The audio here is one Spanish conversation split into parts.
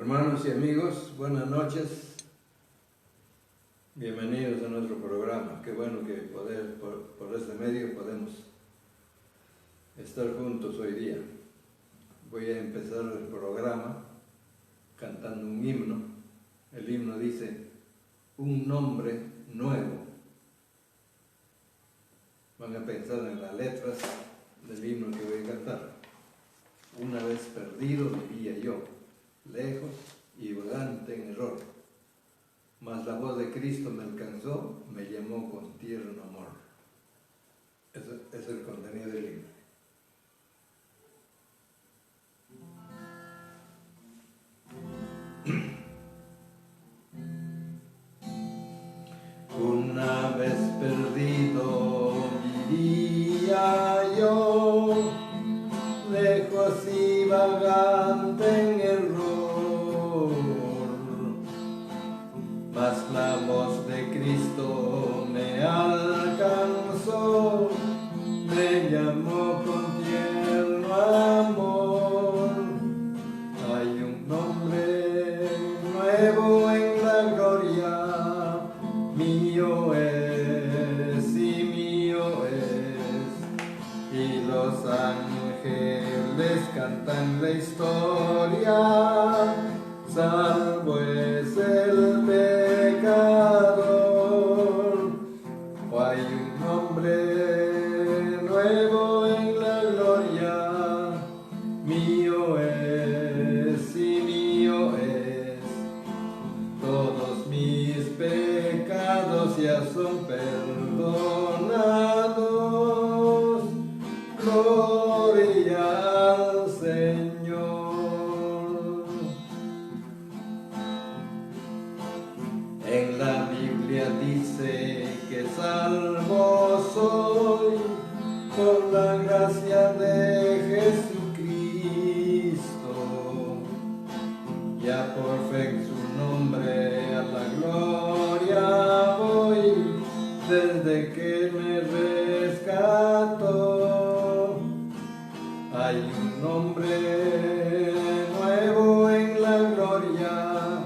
Hermanos y amigos, buenas noches. Bienvenidos a nuestro programa. Qué bueno que por este medio podemos estar juntos hoy día. Voy a empezar el programa cantando un himno. El himno dice, un nombre nuevo. Van a pensar en las letras del himno que voy a cantar. Una vez perdido vivía yo, lejos y vagante en error, mas la voz de Cristo me alcanzó, me llamó con tierno amor. Ese es el contenido del himno. Una vez perdido vivía yo, lejos y vagante en error, mas la voz de Cristo me alcanzó, me llamó con tierno amor. Hay un nombre nuevo en la gloria, mío es y mío es, y los ángeles cantan la historia, salvo es el pecador. Hay un nombre nuevo en la gloria, mío es y mío es, todos mis pecados ya son perdonados, gloria al Señor. En la Biblia dice que salvo soy por la gracia de Jesucristo, ya por fe en su nombre a la gloria voy, desde que me rescató. Hay un nombre nuevo en la gloria,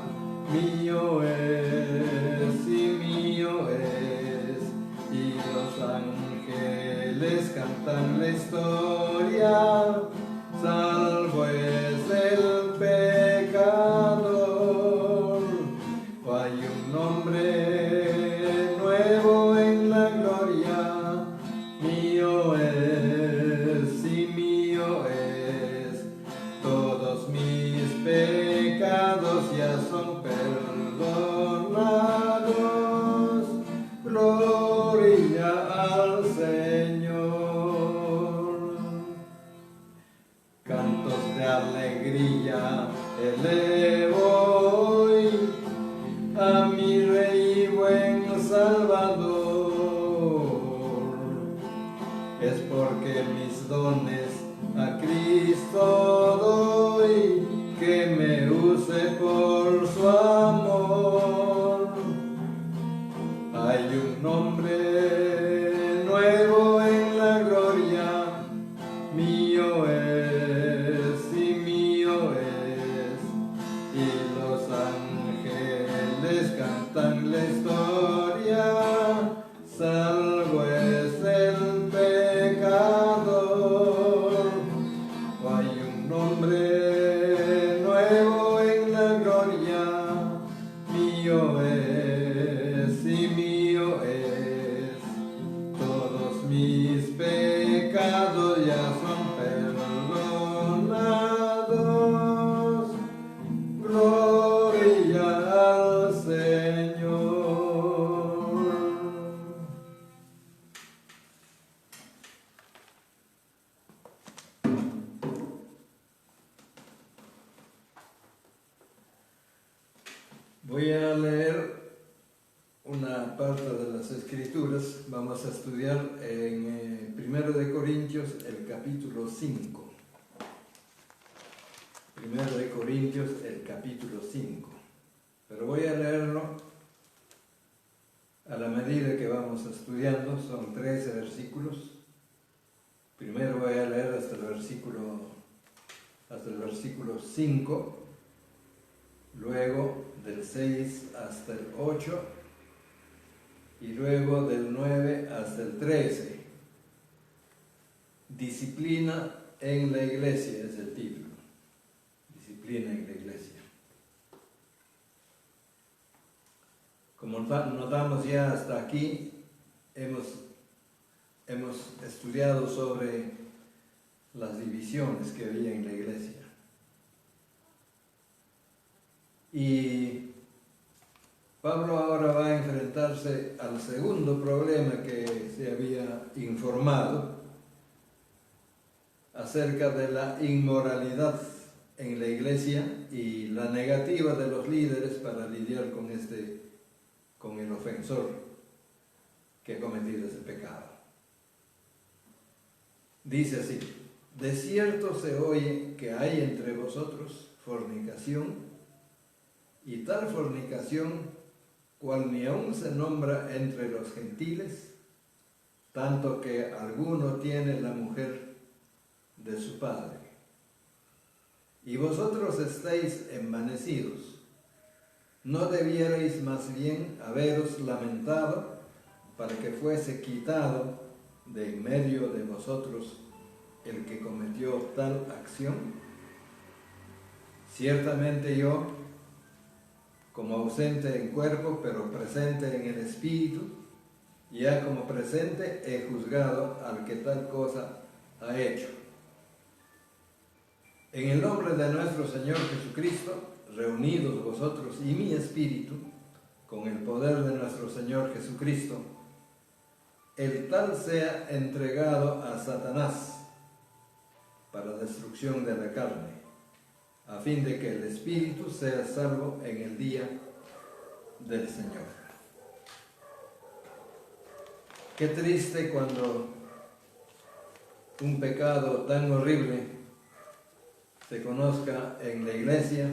mío es y mío es, y los ángeles cantan la historia, salvo es el pecador. Hay un nombre nuevo en la gloria, mío es y mío es, todos mis pecados ya son perdonados, gloria al Señor. Cantos de alegría elevo hoy a mi Rey y buen Salvador, es porque mis dones a Cristo doy, que me use por su amor. Hay un nombre nuevo en la gloria, mío es y mío es, y los ángeles cantan la historia, salvo es el pecador. Hay un nombre nuevo en la gloria, mío es y mío es, todos mis pecados ya son perdonados, gloria al Señor. Voy a leer una parte de las Escrituras. Vamos a estudiar en 1 de Corintios el capítulo 5. 1 de Corintios el capítulo 5. Pero voy a leerlo a la medida que vamos estudiando. Son 13 versículos. Primero voy a leer hasta el versículo 5 luego del 6 hasta el 8 y luego del 9 hasta el 13. Disciplina en la iglesia es el título. Disciplina en la iglesia. Como notamos ya hasta aquí, hemos estudiado sobre las divisiones que había en la iglesia. Y Pablo ahora va a enfrentarse al segundo problema que se había informado acerca de la inmoralidad en la iglesia y la negativa de los líderes para lidiar con el ofensor que ha cometido ese pecado. Dice así: de cierto se oye que hay entre vosotros fornicación, y tal fornicación cual ni aun se nombra entre los gentiles, tanto que alguno tiene la mujer de su padre. Y vosotros estáis envanecidos. ¿No debierais más bien haberos lamentado para que fuese quitado de en medio de vosotros el que cometió tal acción? Ciertamente yo, como ausente en cuerpo, pero presente en el espíritu, ya como presente he juzgado al que tal cosa ha hecho. En el nombre de nuestro Señor Jesucristo, reunidos vosotros y mi espíritu, con el poder de nuestro Señor Jesucristo, el tal sea entregado a Satanás para destrucción de la carne, a fin de que el espíritu sea salvo en el día del Señor. Qué triste cuando un pecado tan horrible se conozca en la iglesia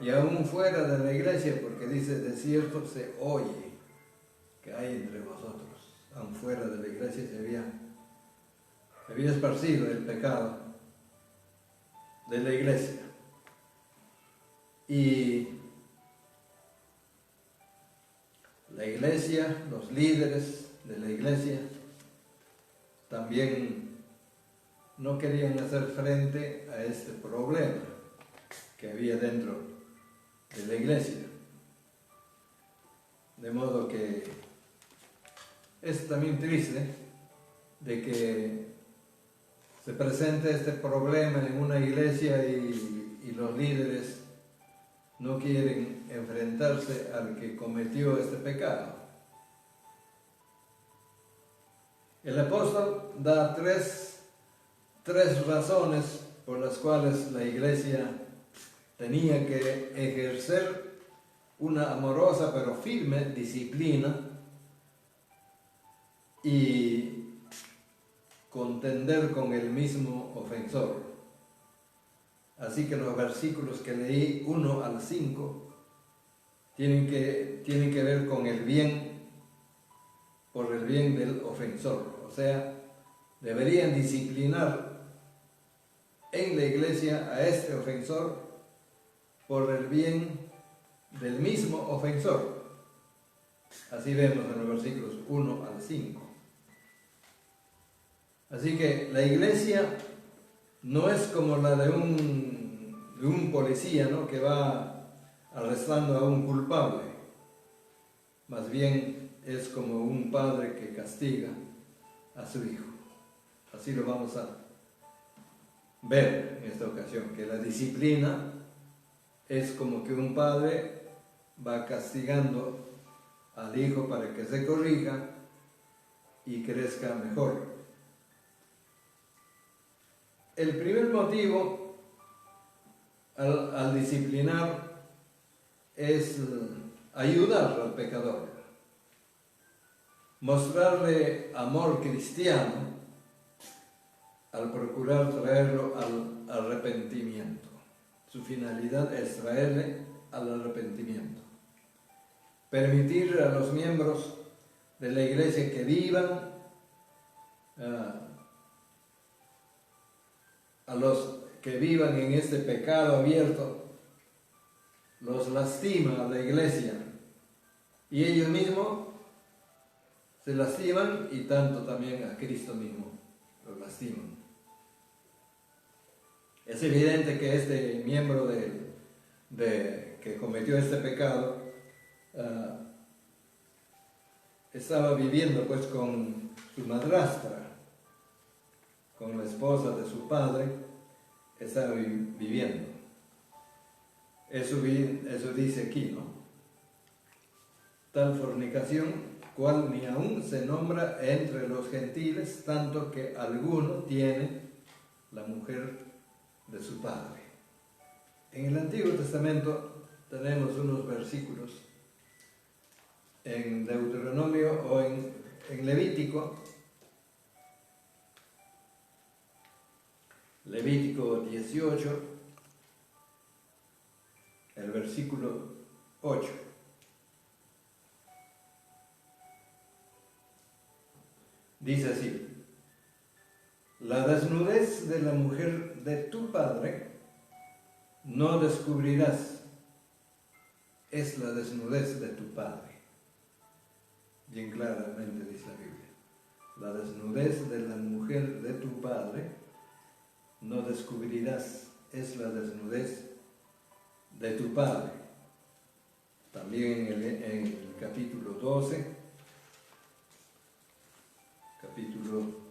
y aún fuera de la iglesia, porque dice, de cierto se oye que hay entre vosotros. Aún fuera de la iglesia se había esparcido el pecado de la iglesia. Y la iglesia, los líderes de la iglesia, también no querían hacer frente a este problema que había dentro de la iglesia. De modo que es también triste de que se presente este problema en una iglesia y los líderes no quieren enfrentarse al que cometió este pecado. El apóstol da tres razones por las cuales la iglesia tenía que ejercer una amorosa pero firme disciplina y contender con el mismo ofensor. Así que los versículos que leí 1 al 5 tienen que ver con el bien, por el bien del ofensor. O sea, deberían disciplinar en la iglesia a este ofensor por el bien del mismo ofensor. Así vemos en los versículos 1 al 5. Así que la iglesia no es como la de un policía, ¿no?, que va arrestando a un culpable. Más bien es como un padre que castiga a su hijo. Así lo vamos a ver en esta ocasión, que la disciplina es como que un padre va castigando al hijo para que se corrija y crezca mejor. El primer motivo al disciplinar es ayudar al pecador, mostrarle amor cristiano al procurar traerlo al arrepentimiento. Su finalidad es traerle al arrepentimiento. Permitir a los miembros de la iglesia que vivan, a los que vivan en este pecado abierto, los lastima a la iglesia y ellos mismos se lastiman y tanto también a Cristo mismo lo lastiman. Es evidente que este miembro que cometió este pecado estaba viviendo pues con su madrastra, con la esposa de su padre, estaba viviendo. Eso dice aquí, ¿no? Tal fornicación, cual ni aún se nombra entre los gentiles, tanto que alguno tiene la mujer de su padre. En el Antiguo Testamento tenemos unos versículos en Deuteronomio o en Levítico 18, el versículo 8. Dice así: la desnudez de la mujer de tu padre no descubrirás, es la desnudez de tu padre. Bien claramente dice la Biblia. La desnudez de la mujer de tu padre no descubrirás, es la desnudez de tu padre. También en el capítulo 12, capítulo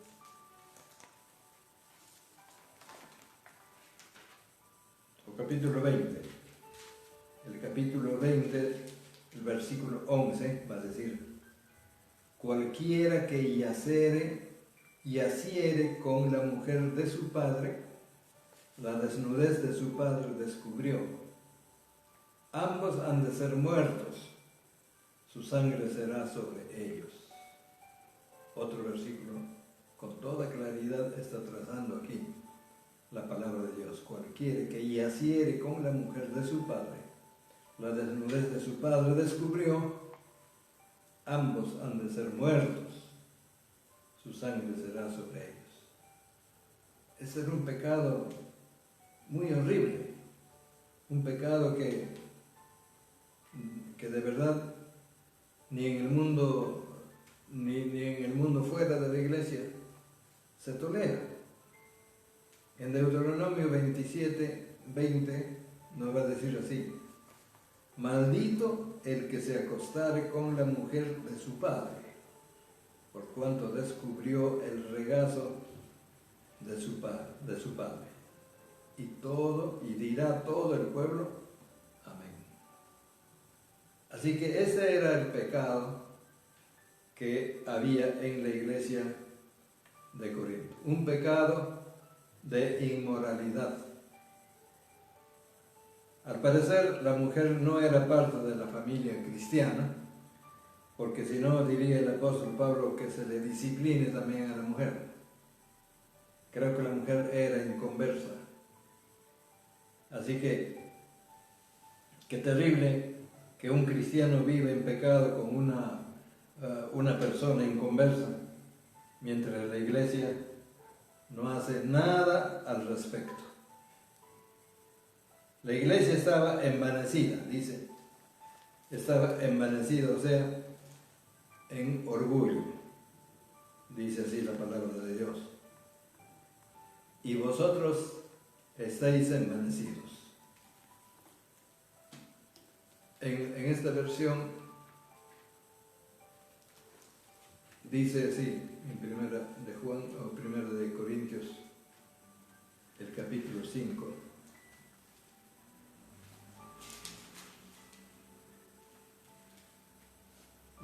20. El capítulo 20, el versículo 11, va a decir: cualquiera que yaciere con la mujer de su padre, la desnudez de su padre descubrió. Ambos han de ser muertos, su sangre será sobre ellos. Otro versículo con toda claridad está trazando aquí la palabra de Dios. Cualquiera que yaciere con la mujer de su padre, la desnudez de su padre descubrió, ambos han de ser muertos, su sangre será sobre ellos. Ese era un pecado muy horrible, un pecado que de verdad ni en el mundo fuera de la iglesia se tolera. En Deuteronomio 27, 20 nos va a decir así: maldito el que se acostare con la mujer de su padre, por cuanto descubrió el regazo de su padre. Y dirá todo el pueblo, amén. Así que ese era el pecado que había en la iglesia de Corinto, un pecado de inmoralidad. Al parecer la mujer no era parte de la familia cristiana, porque si no, diría el apóstol Pablo que se le discipline también a la mujer. Creo que la mujer era inconversa. Así que, qué terrible que un cristiano vive en pecado con una persona inconversa, mientras la iglesia no hace nada al respecto. La iglesia estaba envanecida, dice. Estaba envanecida, o sea, en orgullo. Dice así la palabra de Dios. Y vosotros estáis envanecidos. En esta versión dice así, en primera de Juan o primera de Corintios, el capítulo 5.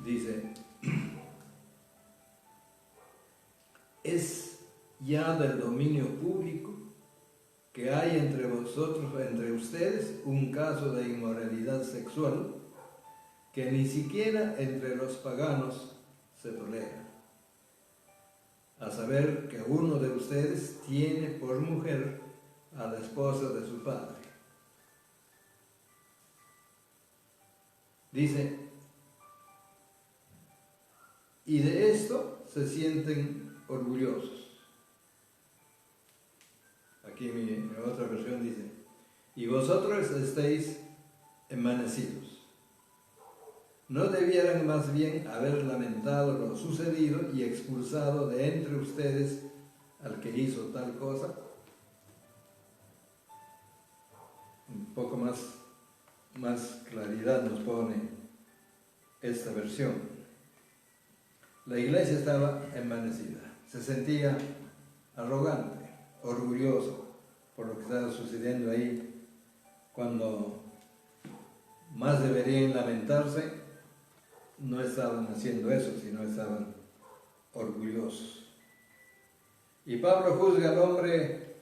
Dice: es ya del dominio público que hay entre vosotros, entre ustedes, un caso de inmoralidad sexual que ni siquiera entre los paganos se tolera. A saber que uno de ustedes tiene por mujer a la esposa de su padre. Dice: y de esto se sienten orgullosos. Aquí en otra versión dice: y vosotros estáis envanecidos. ¿No debieran más bien haber lamentado lo sucedido y expulsado de entre ustedes al que hizo tal cosa? Un poco más claridad nos pone esta versión. La iglesia estaba envanecida, se sentía arrogante, orgulloso por lo que estaba sucediendo ahí, cuando más deberían lamentarse. No estaban haciendo eso, sino estaban orgullosos. Y Pablo juzga al hombre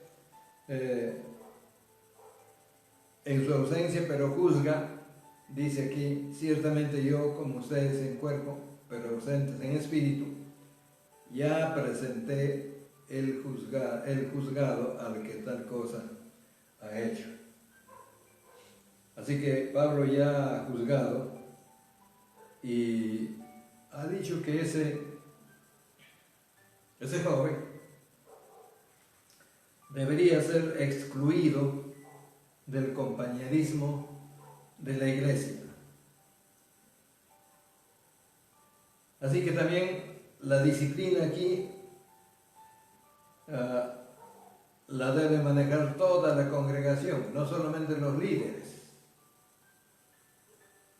en su ausencia, pero juzga, dice aquí, ciertamente yo, como ustedes en cuerpo, pero ausentes en espíritu, ya presenté el juzgado al que tal cosa ha hecho. Así que Pablo ya ha juzgado y ha dicho que ese joven debería ser excluido del compañerismo de la iglesia. Así que también la disciplina aquí la debe manejar toda la congregación, no solamente los líderes,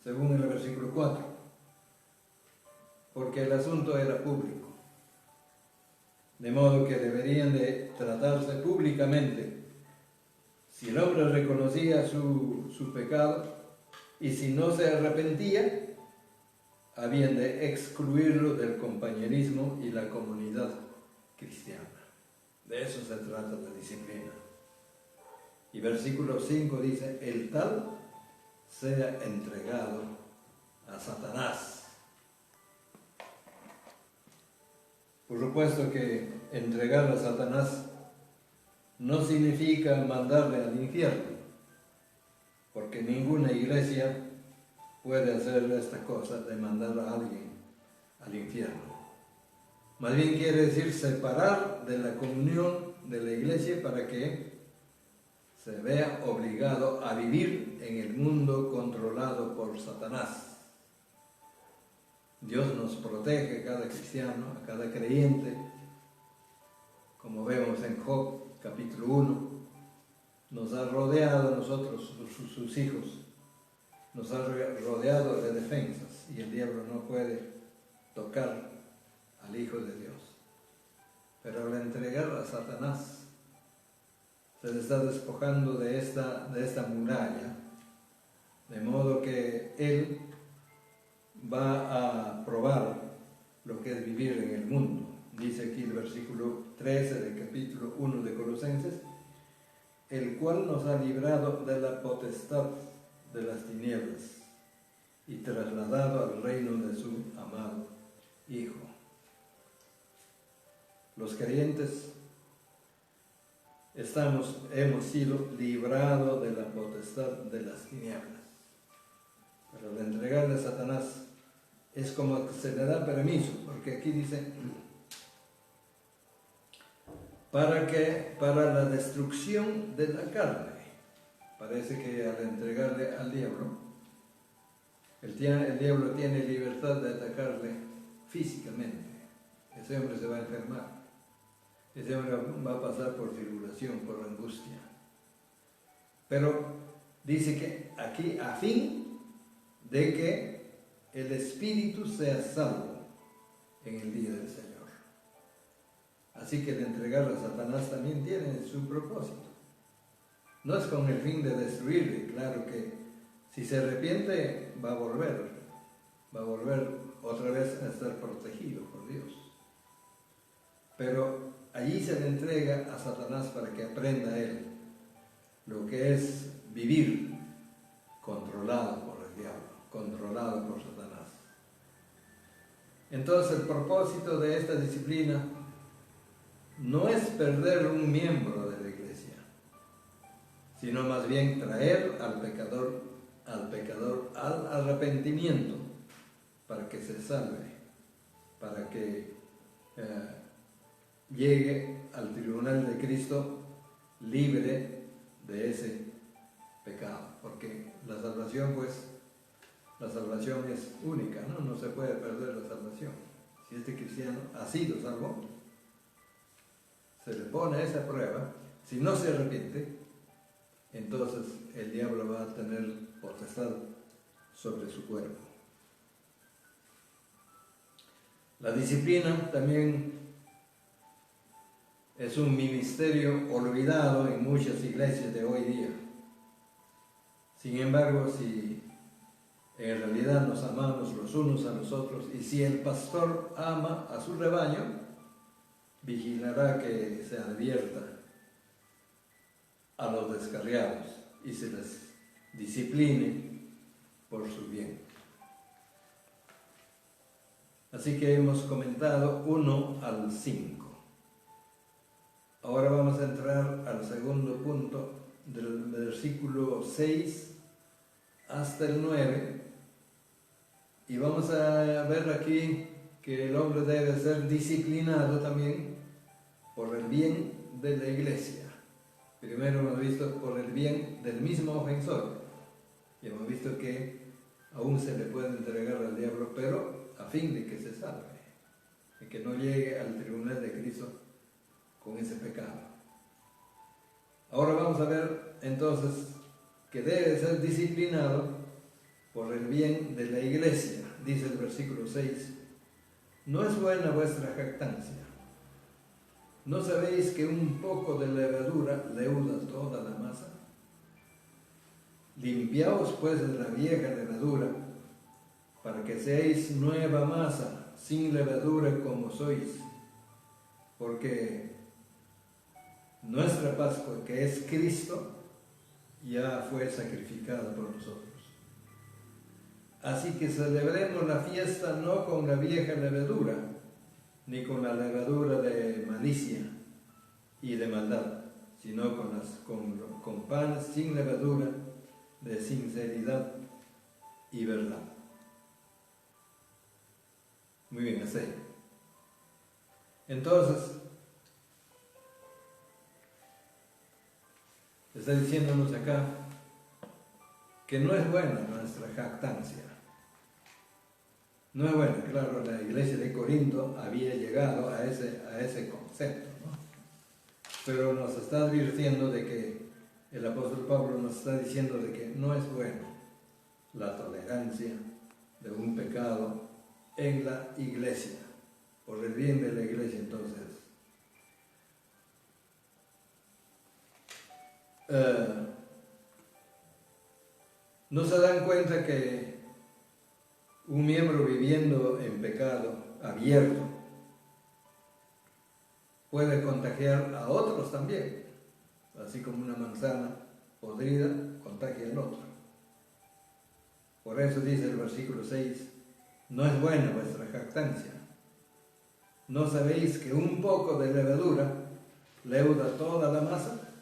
según el versículo 4. Porque el asunto era público, de modo que deberían de tratarse públicamente. Si el hombre reconocía su pecado y si no se arrepentía, habían de excluirlo del compañerismo y la comunidad cristiana. De eso se trata la disciplina. Y versículo 5 dice, el tal sea entregado a Satanás. Por supuesto que entregar a Satanás no significa mandarle al infierno, porque ninguna iglesia puede hacer esta cosa de mandar a alguien al infierno. Más bien quiere decir separar de la comunión de la iglesia para que se vea obligado a vivir en el mundo controlado por Satanás. Dios nos protege a cada cristiano, a cada creyente, como vemos en Job capítulo 1, nos ha rodeado a nosotros, sus hijos, nos ha rodeado de defensas y el diablo no puede tocar al Hijo de Dios. Pero al entregar a Satanás, se le está despojando de esta muralla, de modo que él va a probar lo que es vivir en el mundo. Dice aquí el versículo 13 del capítulo 1 de Colosenses, el cual nos ha librado de la potestad de las tinieblas y trasladado al reino de su amado Hijo. Los creyentes hemos sido librados de la potestad de las tinieblas. Pero al entregarle a Satanás es como que se le da permiso, porque aquí dice para la destrucción de la carne. Parece que al entregarle al diablo, el diablo tiene libertad de atacarle físicamente. Ese hombre se va a enfermar, ese hombre va a pasar por tribulación, por angustia. Pero dice que aquí a fin de que el espíritu sea salvo en el día del Señor. Así que el entregar a Satanás también tiene su propósito. No es con el fin de destruirle, claro que si se arrepiente va a volver otra vez a estar protegido por Dios. Pero allí se le entrega a Satanás para que aprenda él lo que es vivir controlado por el diablo, controlado por Satanás. Entonces el propósito de esta disciplina no es perder un miembro de la iglesia, sino más bien traer al pecador al arrepentimiento para que se salve, para que llegue al tribunal de Cristo libre de ese pecado, porque La salvación, pues, la salvación es única, ¿no? No se puede perder la salvación. Si este cristiano ha sido salvo, se le pone esa prueba, si no se arrepiente, entonces el diablo va a tener potestad sobre su cuerpo. La disciplina también es un ministerio olvidado en muchas iglesias de hoy día. Sin embargo, si en realidad nos amamos los unos a los otros y si el pastor ama a su rebaño, vigilará que se advierta a los descarriados y se les discipline por su bien. Así que hemos comentado 1 al 5. Ahora vamos a entrar al segundo punto, del versículo 6 hasta el 9, y vamos a ver aquí que el hombre debe ser disciplinado también por el bien de la iglesia. Primero hemos visto por el bien del mismo ofensor, y hemos visto que aún se le puede entregar al diablo, pero a fin de que se salve, de que no llegue al tribunal de Cristo con ese pecado. Ahora vamos a ver entonces que debe ser disciplinado por el bien de la iglesia. Dice el versículo 6, no es buena vuestra jactancia. ¿No sabéis que un poco de levadura leuda toda la masa? Limpiaos pues de la vieja levadura, para que seáis nueva masa, sin levadura como sois, porque nuestra Pascua, que es Cristo, ya fue sacrificada por nosotros. Así que celebremos la fiesta no con la vieja levadura, ni con la levadura de malicia y de maldad, sino con pan sin levadura, de sinceridad y verdad. Muy bien, así. Entonces, está diciéndonos acá que no es buena nuestra jactancia. No es buena, claro, la iglesia de Corinto había llegado a ese concepto, ¿no? Pero nos está advirtiendo de que el apóstol Pablo nos está diciendo de que no es bueno la tolerancia de un pecado en la iglesia, por el bien de la iglesia. Entonces, ¿no se dan cuenta que un miembro viviendo en pecado abierto puede contagiar a otros también? Así como una manzana podrida contagia al otro. Por eso dice el versículo 6, no es buena vuestra jactancia. ¿No sabéis que un poco de levadura leuda toda la masa?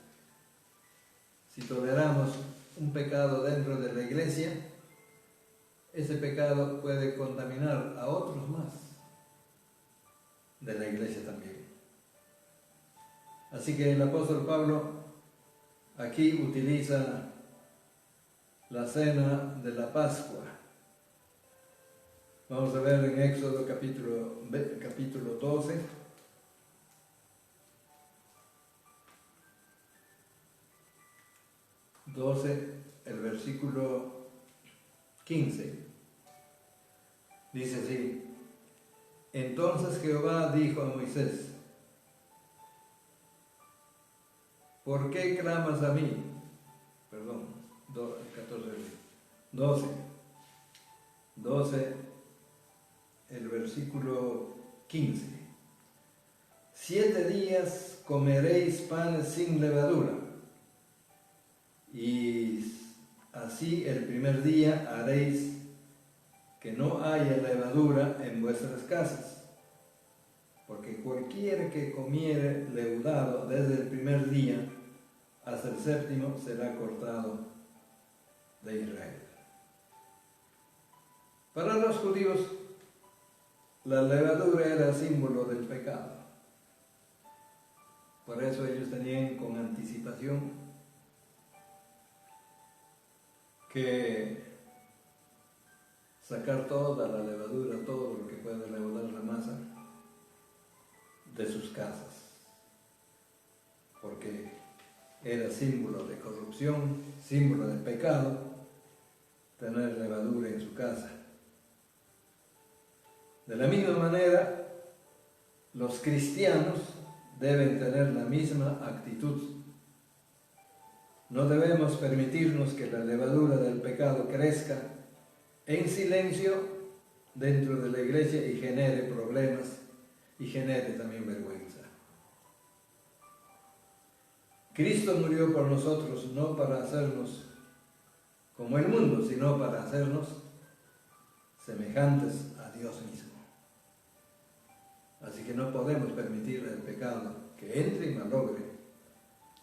Si toleramos un pecado dentro de la iglesia, ese pecado puede contaminar a otros más de la iglesia también. Así que el apóstol Pablo aquí utiliza la cena de la Pascua. Vamos a ver en Éxodo capítulo 12. El versículo 15. Dice así: entonces Jehová dijo a Moisés, ¿por qué clamas a mí? Perdón, 12, el versículo 15. 7 días comeréis panes sin levadura, y así el primer día haréis que no haya levadura en vuestras casas, porque cualquiera que comiere leudado desde el primer día hasta el séptimo será cortado de Israel. Para los judíos, la levadura era símbolo del pecado. Por eso ellos tenían con anticipación que sacar toda la levadura, todo lo que puede leudar la masa de sus casas, porque era símbolo de corrupción, símbolo de pecado, tener levadura en su casa. De la misma manera, los cristianos deben tener la misma actitud. No debemos permitirnos que la levadura del pecado crezca en silencio dentro de la iglesia y genere problemas y genere también vergüenza. Cristo murió por nosotros no para hacernos como el mundo, sino para hacernos semejantes a Dios mismo. Así que no podemos permitir al pecado que entre y malogre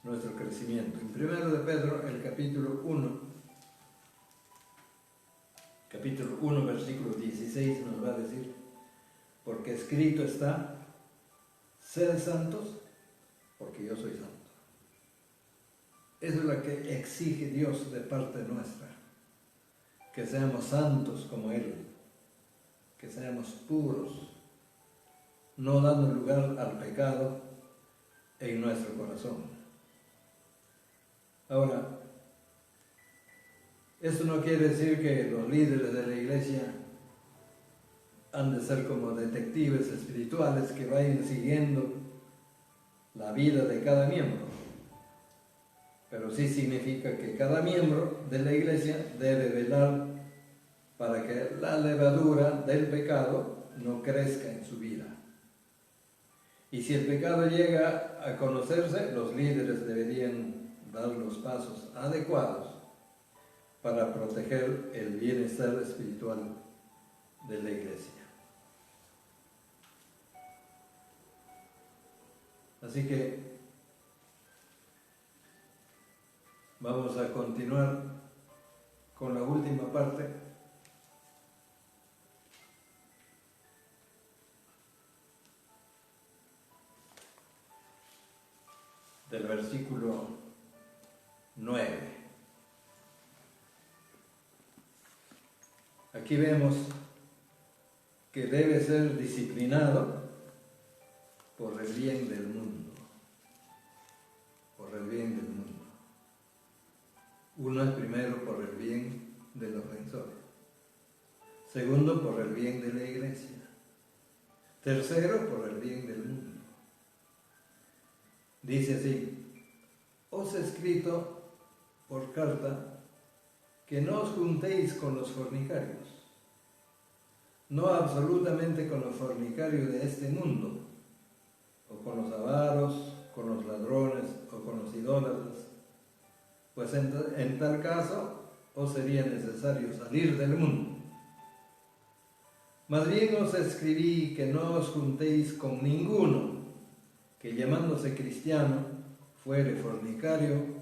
nuestro crecimiento. En 1 de Pedro, el capítulo 1, versículo 16 nos va a decir: porque escrito está, sed santos, porque yo soy santo. Eso es lo que exige Dios de parte nuestra, que seamos santos como Él, que seamos puros, no dando lugar al pecado en nuestro corazón. Ahora, esto no quiere decir que los líderes de la iglesia han de ser como detectives espirituales que vayan siguiendo la vida de cada miembro. Pero sí significa que cada miembro de la iglesia debe velar para que la levadura del pecado no crezca en su vida. Y si el pecado llega a conocerse, los líderes deberían dar los pasos adecuados para proteger el bienestar espiritual de la iglesia. Así que vamos a continuar con la última parte del versículo 9. Aquí vemos que debe ser disciplinado por el bien del mundo, por el bien del mundo. Uno es primero por el bien del ofensor, segundo por el bien de la iglesia, tercero por el bien del mundo. Dice así: os he escrito por carta que no os juntéis con los fornicarios, no absolutamente con los fornicarios de este mundo, o con los avaros, con los ladrones o con los idólatras, pues en tal caso os sería necesario salir del mundo. Más bien os escribí que no os juntéis con ninguno que, llamándose cristiano, fuere fornicario,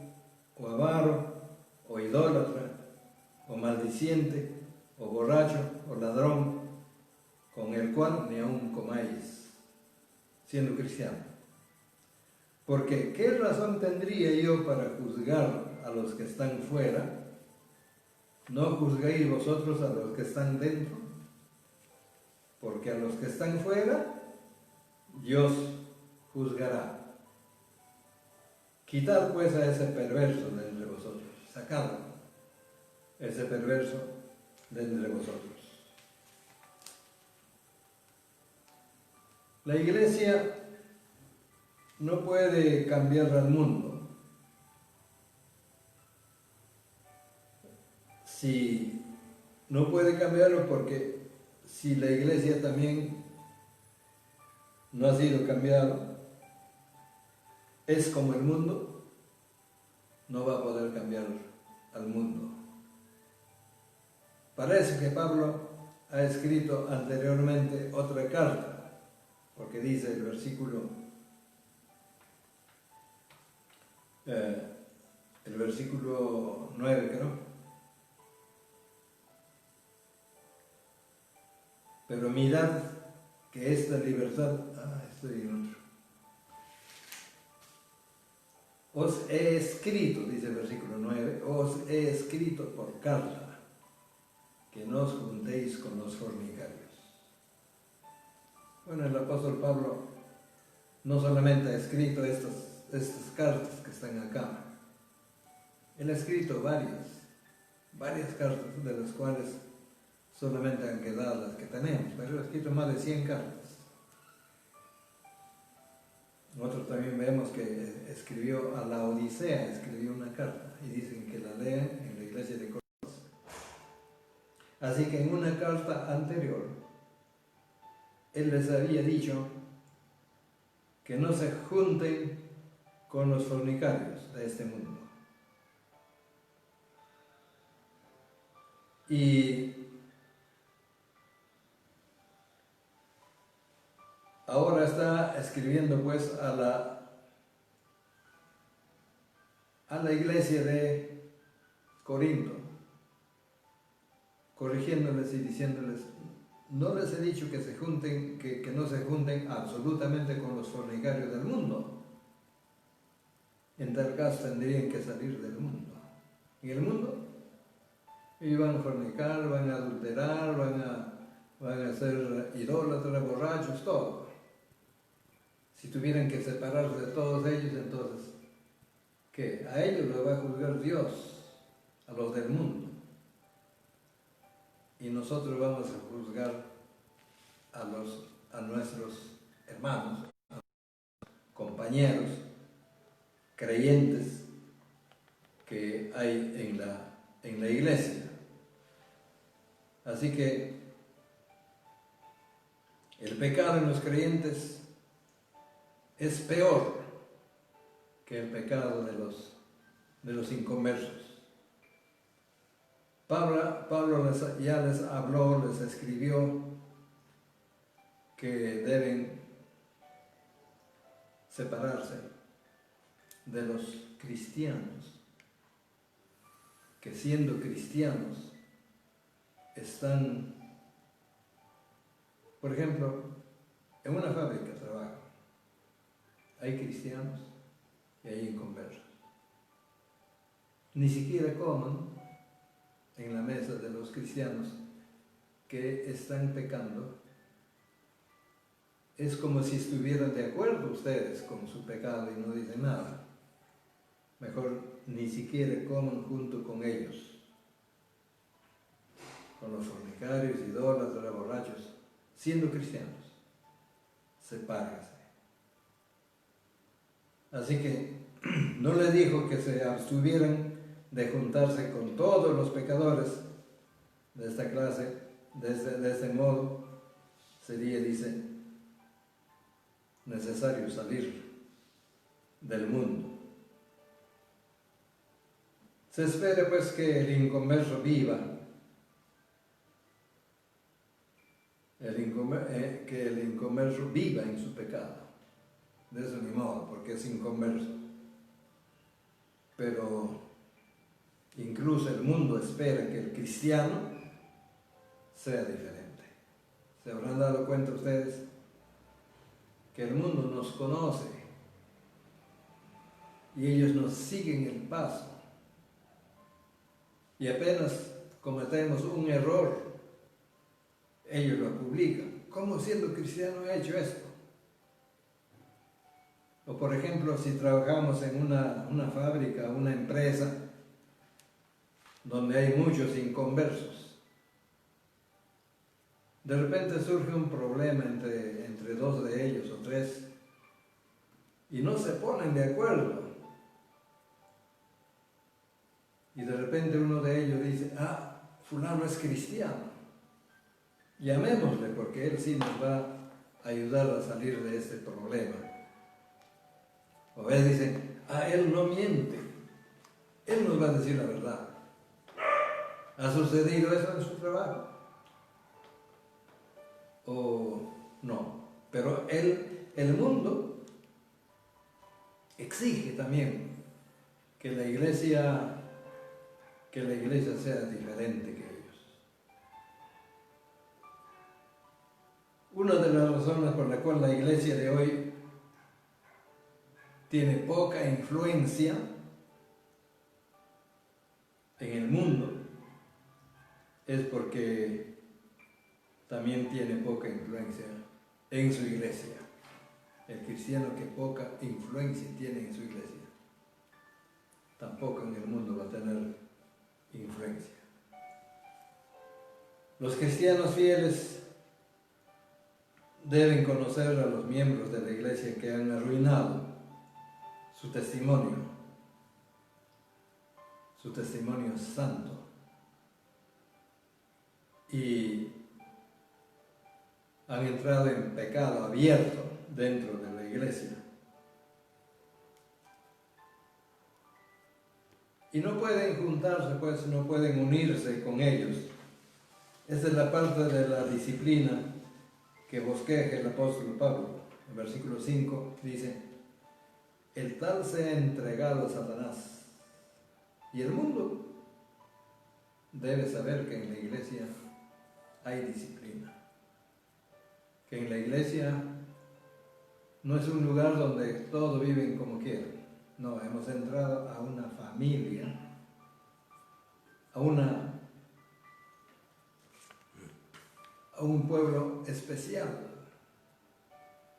o avaro, o idólatra, o maldiciente, o borracho, o ladrón, con el cual ni aun comáis, siendo cristiano. Porque ¿qué razón tendría yo para juzgar a los que están fuera? ¿No juzgáis vosotros a los que están dentro? Porque a los que están fuera, Dios juzgará. Quitad pues a ese perverso de entre vosotros, sacadlo, ese perverso de entre vosotros. La iglesia no puede cambiar al mundo. Si no puede cambiarlo, porque si la iglesia también no ha sido cambiado, es como el mundo, no va a poder cambiar al mundo. Parece que Pablo ha escrito anteriormente otra carta, porque dice el versículo 9, creo: pero mirad que esta libertad, estoy en otro. Os he escrito, dice el versículo 9, os he escrito por carta, que no os juntéis con los fornicarios. Bueno, el apóstol Pablo no solamente ha escrito estas cartas que están acá, él ha escrito varias cartas, de las cuales solamente han quedado las que tenemos, pero ha escrito más de 100 cartas. Nosotros también vemos que escribió a la Odisea, escribió una carta, y dicen que la lean en la iglesia de Colosas. Así que en una carta anterior, él les había dicho que no se junten con los fornicarios de este mundo. Y ahora está escribiendo pues a la iglesia de Corinto, corrigiéndoles y diciéndoles: no les he dicho que se junten, que no se junten absolutamente con los fornicarios del mundo. En tal caso tendrían que salir del mundo. En el mundo y van a fornicar, van a adulterar, van a ser idólatras, borrachos, todo. Si tuvieran que separarse de todos ellos, entonces, ¿qué? A ellos los va a juzgar Dios, a los del mundo. Y nosotros vamos a juzgar a nuestros hermanos, compañeros, creyentes que hay en la iglesia. Así que el pecado en los creyentes es peor que el pecado de los inconversos. Pablo ya les habló, les escribió que deben separarse de los cristianos, que siendo cristianos están, por ejemplo, en una fábrica trabajan, hay cristianos y hay inconversos. Ni siquiera coman en la mesa de los cristianos que están pecando. Es como si estuvieran de acuerdo ustedes con su pecado y no dicen nada. Mejor ni siquiera coman junto con ellos, con los fornicarios, idólatras, borrachos, siendo cristianos. Sepárense. Así que no le dijo que se abstuvieran de juntarse con todos los pecadores de esta clase, de este modo. Sería, dice, necesario salir del mundo. Se espera pues que el inconverso viva, que el inconverso viva en su pecado. De eso ni modo, porque es inconverso. Pero incluso el mundo espera que el cristiano sea diferente. ¿Se habrán dado cuenta ustedes que el mundo nos conoce y ellos nos siguen el paso? Y apenas cometemos un error, ellos lo publican. ¿Cómo siendo cristiano he hecho esto? O por ejemplo, si trabajamos en una fábrica, una empresa, donde hay muchos inconversos, de repente surge un problema entre dos de ellos o tres, y no se ponen de acuerdo. Y de repente uno de ellos dice: fulano es cristiano, llamémosle porque él sí nos va a ayudar a salir de este problema. O a veces dicen: él no miente, él nos va a decir la verdad. ¿Ha sucedido eso en su trabajo? O no. Pero el mundo exige también que la iglesia sea diferente que ellos. Una de las razones por la cual la iglesia de hoy tiene poca influencia en el mundo, es porque también tiene poca influencia en su iglesia. El cristiano que poca influencia tiene en su iglesia, tampoco en el mundo va a tener influencia. Los cristianos fieles deben conocer a los miembros de la iglesia que han arruinado su testimonio santo, y han entrado en pecado abierto dentro de la iglesia. Y no pueden juntarse, pues no pueden unirse con ellos. Esa es la parte de la disciplina que bosqueja el apóstol Pablo. En versículo 5 dice: el tal se ha entregado a Satanás. Y el mundo debe saber que en la iglesia hay disciplina. Que en la iglesia no es un lugar donde todos viven como quieren. No, hemos entrado a una familia, a un pueblo especial,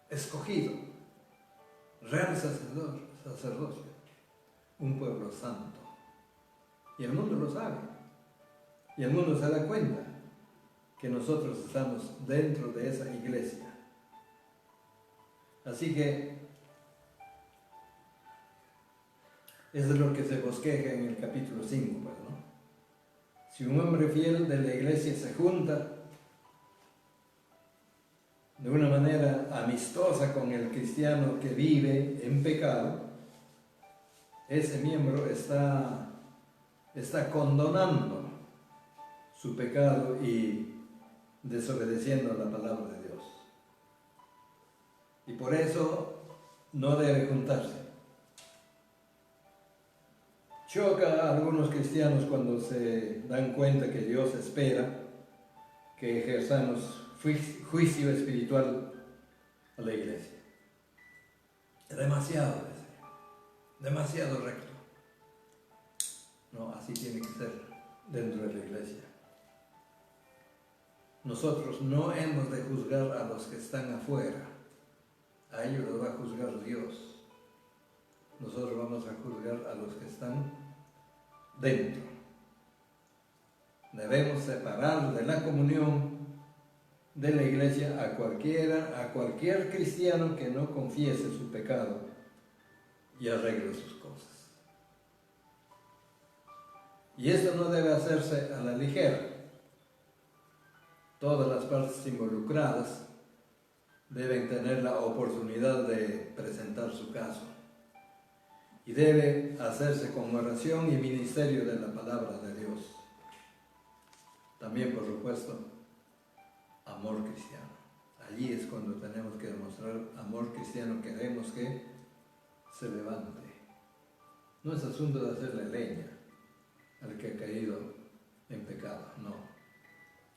escogido, real sacerdocio, un pueblo santo. Y el mundo lo sabe. Y el mundo se da cuenta que nosotros estamos dentro de esa iglesia. Así que eso es lo que se bosqueja en el capítulo 5, pues, ¿no? Si un hombre fiel de la iglesia se junta de una manera amistosa con el cristiano que vive en pecado, ese miembro está condonando su pecado y desobedeciendo la palabra de Dios. Y por eso no debe juntarse. Choca a algunos cristianos cuando se dan cuenta que Dios espera que ejerzamos juicio espiritual a la iglesia. Demasiado recto. No, así tiene que ser dentro de la iglesia. Nosotros no hemos de juzgar a los que están afuera. A ellos los va a juzgar Dios. Nosotros vamos a juzgar a los que están dentro. Debemos separar de la comunión de la iglesia a cualquier cristiano que no confiese su pecado y arregle sus cosas. Y esto no debe hacerse a la ligera. Todas las partes involucradas deben tener la oportunidad de presentar su caso. Y debe hacerse con oración y ministerio de la palabra de Dios. También, por supuesto, amor cristiano. Allí es cuando tenemos que demostrar amor cristiano. Queremos que se levante. No es asunto de hacerle leña al que ha caído en pecado, no.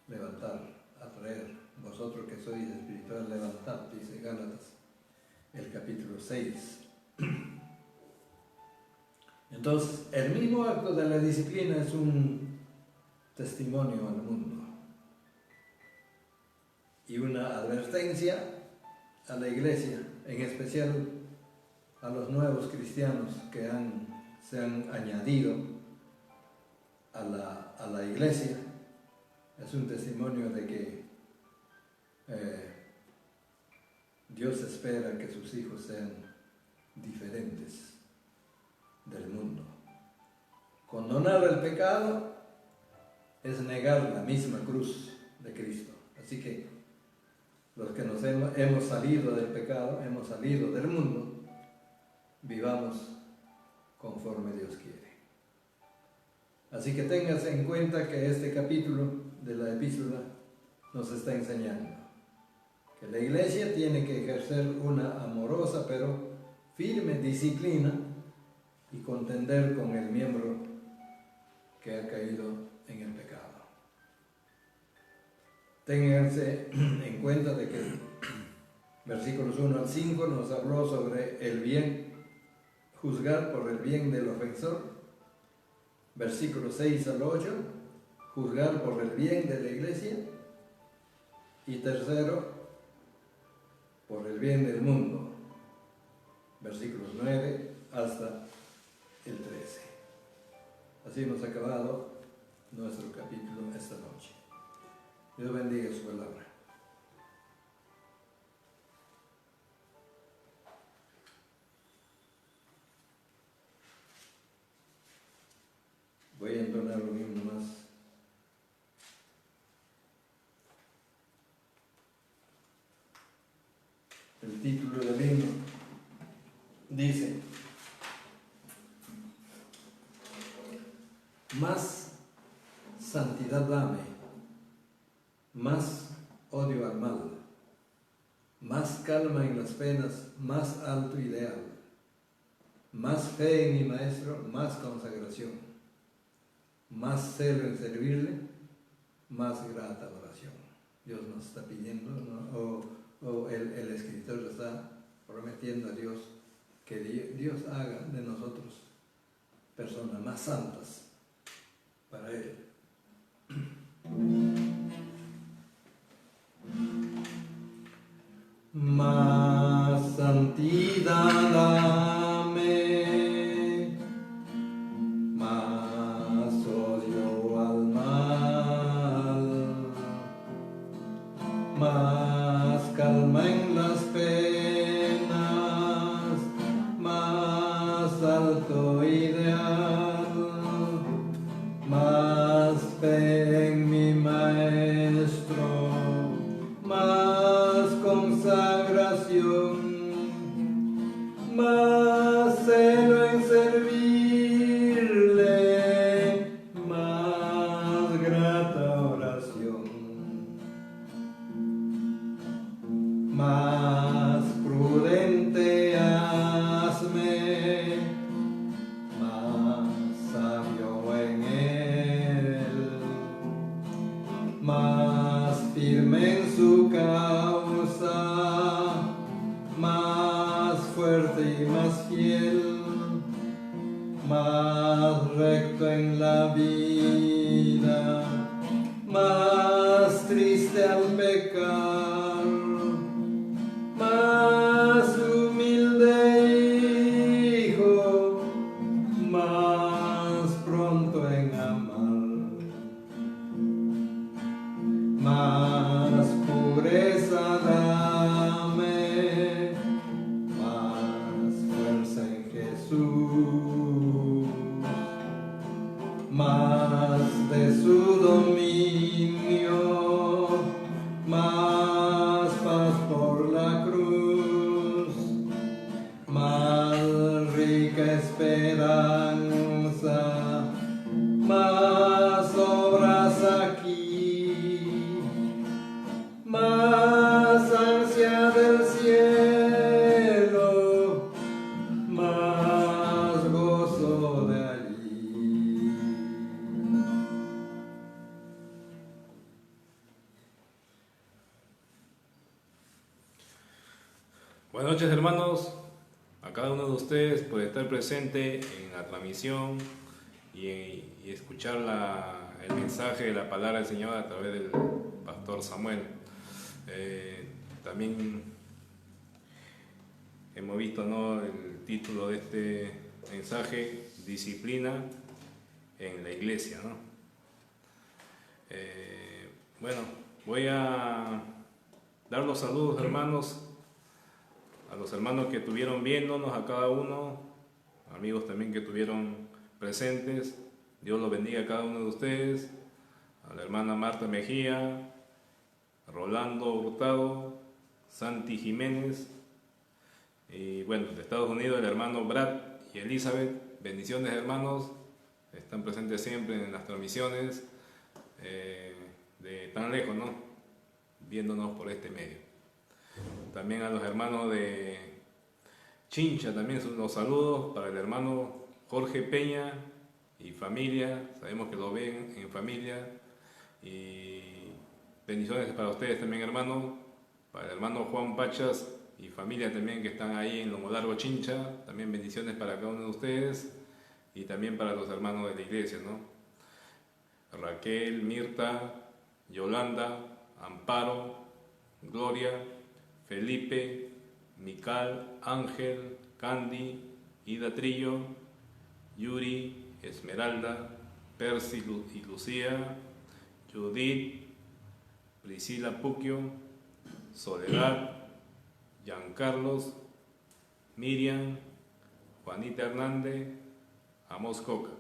Levantar, atraer. Vosotros que sois espiritual, levantad, dice Gálatas, el capítulo 6. Entonces, el mismo acto de la disciplina es un testimonio al mundo y una advertencia a la iglesia, en especial a los nuevos cristianos que se han añadido a la iglesia. Es un testimonio de que Dios espera que sus hijos sean diferentes del mundo. Condonar el pecado es negar la misma cruz de Cristo. Así que los que nos hemos salido del pecado, hemos salido del mundo, vivamos conforme Dios quiere. Así que tengas en cuenta que este capítulo de la epístola nos está enseñando que la iglesia tiene que ejercer una amorosa pero firme disciplina y contender con el miembro que ha caído en el pecado. Ténganse en cuenta de que versículos 1 al 5 nos habló sobre el bien juzgar por el bien del ofensor. Versículos 6 al 8, juzgar por el bien de la iglesia. Y tercero, por el bien del mundo. Versículos 9 hasta el 13. Así hemos acabado nuestro capítulo esta noche. Dios bendiga su palabra. Voy a entonar lo mismo más. El título del himno dice: más santidad dame, más odio al mal, más calma en las penas, más alto ideal, más fe en mi maestro, más consagración, más celo en servirle, más grata oración. Dios nos está pidiendo, ¿no? O el escritor está prometiendo a Dios que Dios haga de nosotros personas más santas para Él. Más santidad dame, más odio al mal, más calma en las penas, más alto ideal, más fe en mi maestro, más consagración, más celo en servirle, más grata oración, más prudente hazme, más sabio en él, más firme en su causa, más fuerte y más fiel, más recto en la vida, más triste al pecar, más humilde hijo, más pronto en amar, más pureza dame, más fuerza en Jesús, más de su dominio, más paz por la cruz, más rica esperanza, más obras aquí, más ansia del cielo, más gozo de allí. Buenas noches, hermanos, a cada uno de ustedes por estar presente en la transmisión y escuchar el mensaje de la palabra del Señor a través del pastor Samuel. También hemos visto, ¿no?, el título de este mensaje: disciplina en la iglesia, ¿no? Bueno, voy a dar los saludos, hermanos, a los hermanos que estuvieron viéndonos, a cada uno, amigos también que estuvieron presentes. Dios los bendiga a cada uno de ustedes, a la hermana Marta Mejía, Rolando Hurtado, Santi Jiménez, y bueno, de Estados Unidos el hermano Brad y Elizabeth. Bendiciones, hermanos, están presentes siempre en las transmisiones de tan lejos, ¿no?, viéndonos por este medio. También a los hermanos de Chincha, también los saludos para el hermano Jorge Peña y familia. Sabemos que lo ven en familia, y bendiciones para ustedes también, hermanos. Para el hermano Juan Pachas y familia también que están ahí en Lomo Largo, Chincha. También bendiciones para cada uno de ustedes y también para los hermanos de la iglesia, ¿no? Raquel, Mirta, Yolanda, Amparo, Gloria, Felipe, Mical, Ángel, Candy, Ida Trillo, Yuri, Esmeralda, Percy y Lucía, Judith, Priscila Puquio, Soledad, Giancarlos, Miriam, Juanita Hernández, Amos Coca.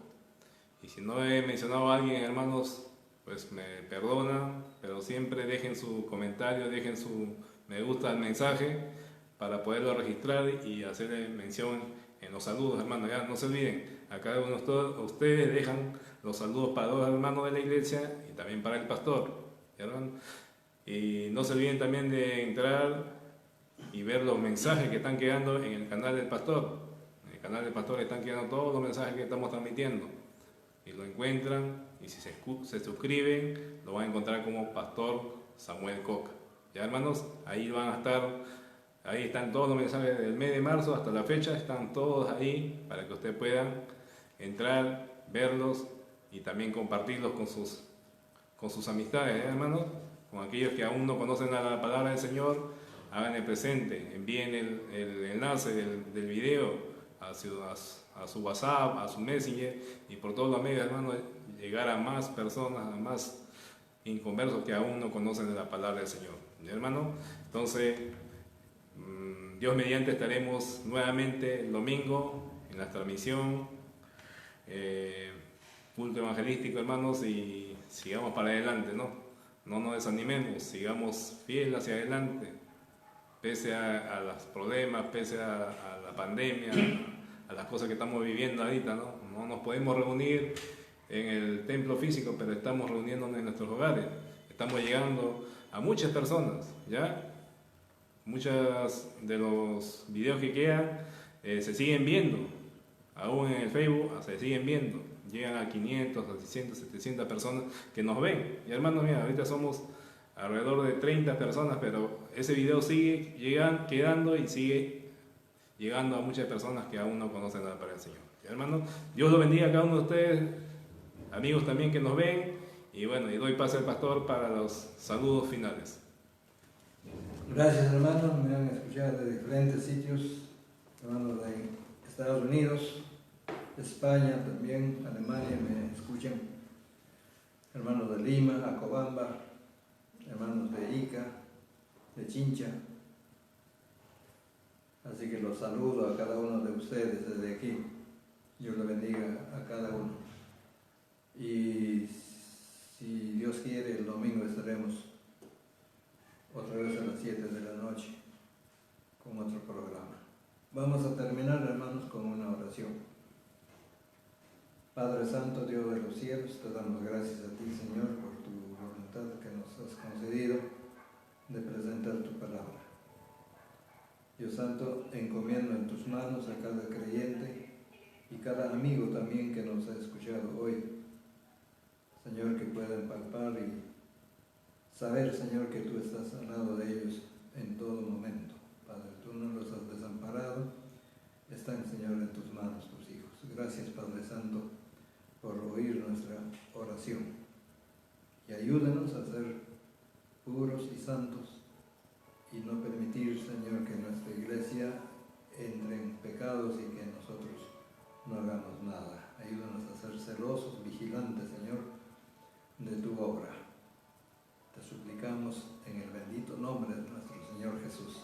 Y si no he mencionado a alguien, hermanos, pues me perdonan, pero siempre dejen su comentario, dejen su me gusta al mensaje para poderlo registrar y hacerle mención en los saludos, hermanos. Ya no se olviden, a cada uno de ustedes dejan los saludos para los hermanos de la iglesia y también para el pastor, ¿verdad? Y no se olviden también de entrar y ver los mensajes que están quedando en el canal del pastor. En el canal del pastor están quedando todos los mensajes que estamos transmitiendo. Y lo encuentran, y si se suscriben, lo van a encontrar como Pastor Samuel Coca. Ya, hermanos, ahí van a estar, ahí están todos los mensajes del mes de marzo hasta la fecha, están todos ahí para que ustedes puedan entrar, verlos y también compartirlos con sus amistades, hermanos, con aquellos que aún no conocen la palabra del Señor. Hagan el presente, envíen el enlace del video a su WhatsApp, a su Messenger y por todos los medios, hermanos, llegar a más personas, a más inconversos que aún no conocen de la palabra del Señor. Hermano, entonces, Dios mediante estaremos nuevamente el domingo en la transmisión, culto evangelístico, hermanos, y sigamos para adelante, ¿no? No nos desanimemos, sigamos fieles hacia adelante, pese a los problemas, pese a la pandemia, a las cosas que estamos viviendo ahorita, ¿no? No nos podemos reunir en el templo físico, pero estamos reuniéndonos en nuestros hogares. Estamos llegando a muchas personas, ¿ya? Muchos de los videos que quedan se siguen viendo, aún en el Facebook se siguen viendo. Llegan a 500, a 600, 700 personas que nos ven. Y hermanos, mira, ahorita somos alrededor de 30 personas, pero ese video sigue quedando y sigue llegando a muchas personas que aún no conocen la palabra del Señor. Y hermanos, Dios los bendiga a cada uno de ustedes, amigos también que nos ven. Y bueno, y doy paso al pastor para los saludos finales. Gracias, hermanos, me han escuchado de diferentes sitios, hermanos de Estados Unidos, España también, Alemania me escuchan, hermanos de Lima, Acobamba, hermanos de Ica, de Chincha. Así que los saludo a cada uno de ustedes desde aquí. Dios le bendiga a cada uno. Y si Dios quiere, el domingo estaremos otra vez a las 7 de la noche con otro programa. Vamos a terminar, hermanos, con una oración. Padre Santo, Dios de los cielos, te damos gracias a ti, Señor, por tu voluntad que nos has concedido de presentar tu palabra. Dios Santo, encomiendo en tus manos a cada creyente y cada amigo también que nos ha escuchado hoy. Señor, que puedan palpar y saber, Señor, que tú estás al lado de ellos en todo momento. Padre, tú no los has desamparado, están, Señor, en tus manos tus hijos. Gracias, Padre Santo, por oír nuestra oración. Y ayúdanos a ser puros y santos y no permitir, Señor, que nuestra iglesia entre en pecados y que nosotros no hagamos nada. Ayúdanos a ser celosos, vigilantes, Señor, de tu obra. Te suplicamos en el bendito nombre de nuestro Señor Jesús.